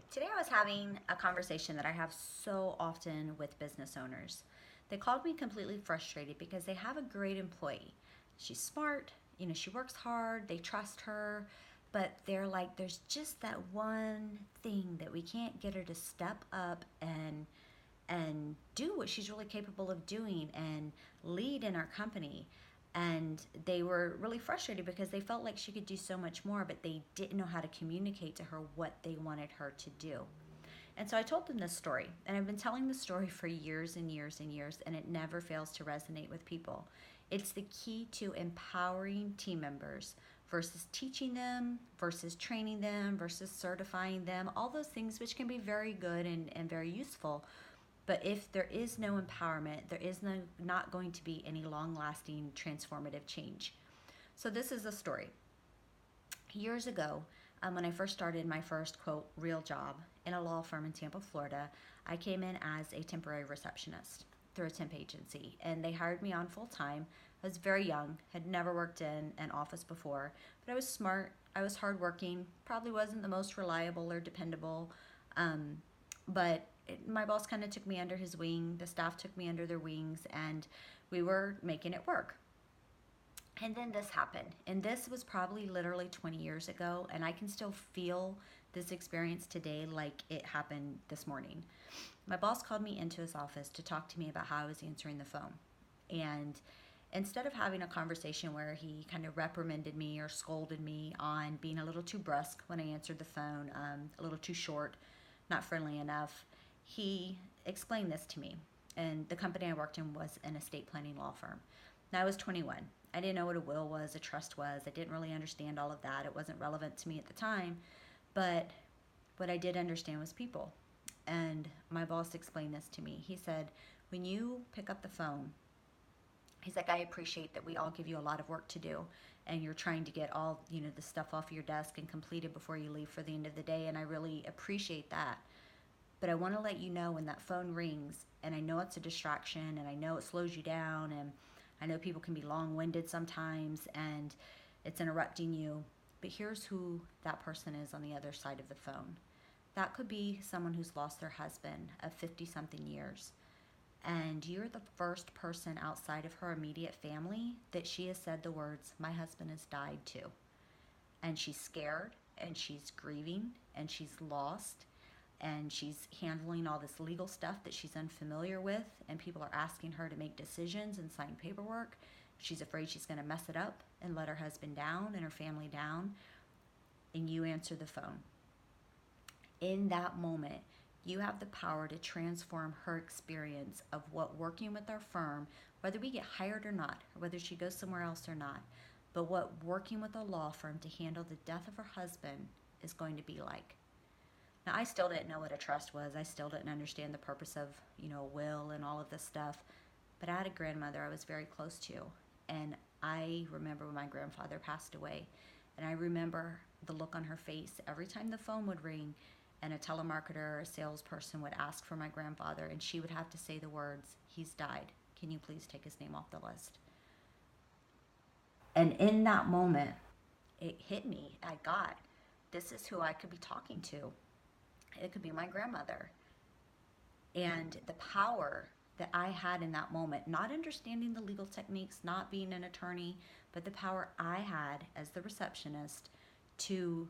Today I was having a conversation that I have so often with business owners. They called me completely frustrated because they have a great employee. She's smart, she works hard, they trust her, but they're like, there's just that one thing that we can't get her to step up and do what she's really capable of doing and lead in our company. And they were really frustrated because they felt like she could do so much more, but they didn't know how to communicate to her what they wanted her to do. And so I told them this story, and I've been telling the story for years and years and years, and it never fails to resonate with people. It's the key to empowering team members versus teaching them, versus training them, versus certifying them, all those things which can be very good and very useful. But if there is no empowerment, there is not going to be any long lasting transformative change. So, this is a story. Years ago, when I first started my first quote real job in a law firm in Tampa, Florida, I came in as a temporary receptionist through a temp agency, and they hired me on full time. I was very young, had never worked in an office before, but I was smart, I was hardworking, probably wasn't the most reliable or dependable, um, my boss kind of took me under his wing, the staff took me under their wings, and we were making it work. And then this happened. And this was probably literally 20 years ago. And I can still feel this experience today like it happened this morning. My boss called me into his office to talk to me about how I was answering the phone. And instead of having a conversation where he kind of reprimanded me or scolded me on being a little too brusque when I answered the phone, a little too short, not friendly enough, he explained this to me. And the company I worked in was an estate planning law firm. Now I was 21. I didn't know what a will was, a trust was. I didn't really understand all of that. It wasn't relevant to me at the time. But what I did understand was people. And my boss explained this to me. He said, when you pick up the phone, he's like, I appreciate that we all give you a lot of work to do and you're trying to get all, the stuff off your desk and completed before you leave for the end of the day. And I really appreciate that. But I want to let you know when that phone rings, and I know it's a distraction and I know it slows you down, and I know people can be long-winded sometimes and it's interrupting you, but here's who that person is on the other side of the phone. That could be someone who's lost their husband of 50 something years, and you're the first person outside of her immediate family that she has said the words, my husband has died too. And she's scared and she's grieving and she's lost and she's handling all this legal stuff that she's unfamiliar with, and people are asking her to make decisions and sign paperwork. She's afraid she's going to mess it up and let her husband down and her family down, and you answer the phone. In that moment, you have the power to transform her experience of what working with our firm, whether we get hired or not, or whether she goes somewhere else or not, but what working with a law firm to handle the death of her husband is going to be like. Now, I still didn't know what a trust was. I still didn't understand the purpose of, will and all of this stuff. But I had a grandmother I was very close to. And I remember when my grandfather passed away. And I remember the look on her face every time the phone would ring and a telemarketer or a salesperson would ask for my grandfather, and she would have to say the words, he's died. Can you please take his name off the list? And in that moment, it hit me. This is who I could be talking to. It could be my grandmother. And the power that I had in that moment, not understanding the legal techniques, not being an attorney, but the power I had as the receptionist to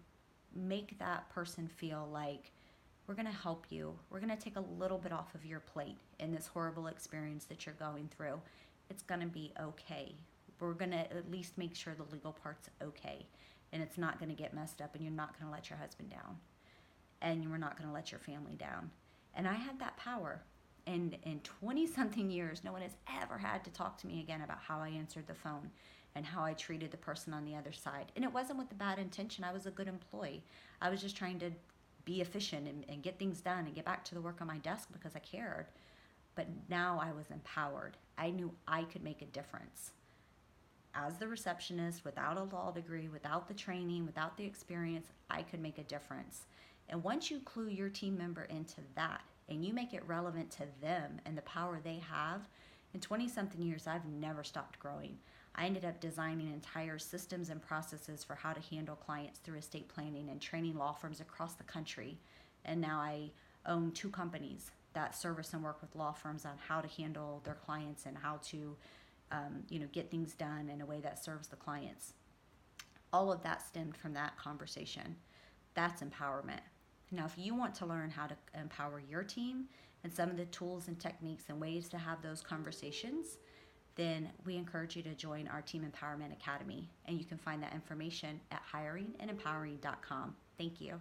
make that person feel like we're going to help you. We're going to take a little bit off of your plate in this horrible experience that you're going through. It's going to be okay. We're going to at least make sure the legal part's okay and it's not going to get messed up, and you're not going to let your husband down, and you were not going to let your family down. And I had that power. And in 20 something years, no one has ever had to talk to me again about how I answered the phone and how I treated the person on the other side. And it wasn't with a bad intention. I was a good employee. I was just trying to be efficient and get things done and get back to the work on my desk because I cared. But now I was empowered. I knew I could make a difference. As the receptionist, without a law degree, without the training, without the experience, I could make a difference. And once you clue your team member into that and you make it relevant to them and the power they have, in 20 something years, I've never stopped growing. I ended up designing entire systems and processes for how to handle clients through estate planning and training law firms across the country And now I own 2 companies that service and work with law firms on how to handle their clients and how to, get things done in a way that serves the clients. All of that stemmed from that conversation. That's empowerment. Now, if you want to learn how to empower your team and some of the tools and techniques and ways to have those conversations, then we encourage you to join our Team Empowerment Academy. And you can find that information at hiringandempowering.com. Thank you.